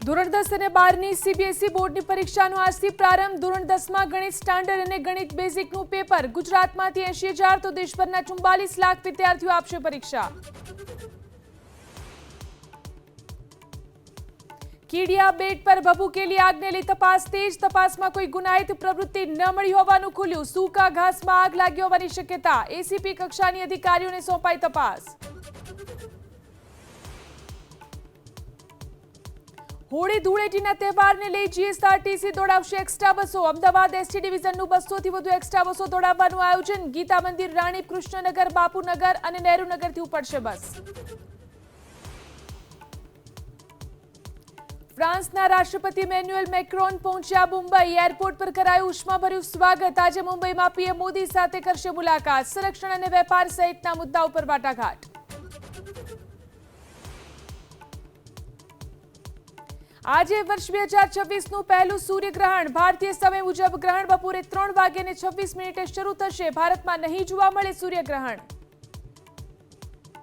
ધોરણ 10 અને 12ની સીબીએસઈ બોર્ડની પરીક્ષાનો આજથી પ્રારંભ. ધોરણ 10માં ગણિત સ્ટાન્ડર્ડ અને ગણિત બેઝિકનું પેપર. ગુજરાતમાંથી 80,000 તો દેશભરના 44 લાખ વિદ્યાર્થીઓ આપશે પરીક્ષા. કીડિયા બેટ પર ભભૂકેલી આગને લઈ તપાસ તેજ. તપાસમાં કોઈ ગુનાહિત પ્રવૃત્તિ ન મળી હોવાનું ખુલ્યું. સૂકા ઘાસમાં આગ લાગી હોવાની શક્યતા. એસીપી કક્ષાની અધિકારીઓને સોંપાઈ તપાસ. હોળી ધૂળેટીના તહેવારને લઈ જીએસઆરટીસી દોડાવશે એક્સ્ટ્રા બસો. અમદાવાદ એસટી ડિવિઝનનું 200 થી વધુ એક્સ્ટ્રા બસો દોડાવવાનું આયોજન. ગીતા મંદિર, રાણી કૃષ્ણનગર, બાપુનગર અને નહેરુનગરથી ઉપડશે બસ. ફ્રાન્સના રાષ્ટ્રપતિ ઇમેન્યુએલ મેક્રોન પહોંચ્યા મુંબઈ. એરપોર્ટ પર કરાયું ઉષ્માભર્યું સ્વાગત. આજે મુંબઈમાં પીએમ મોદી સાથે કરશે મુલાકાત. સંરક્ષણ અને વેપાર સહિતના મુદ્દા ઉપર વાટાઘાટ. આજે વર્ષ 2026નું પહેલું સૂર્યગ્રહણ. ભારતીય સમય મુજબ ગ્રહણ બપોરે 3:26 શરૂ થશે. ભારતમાં નહીં જોવા મળે સૂર્યગ્રહણ.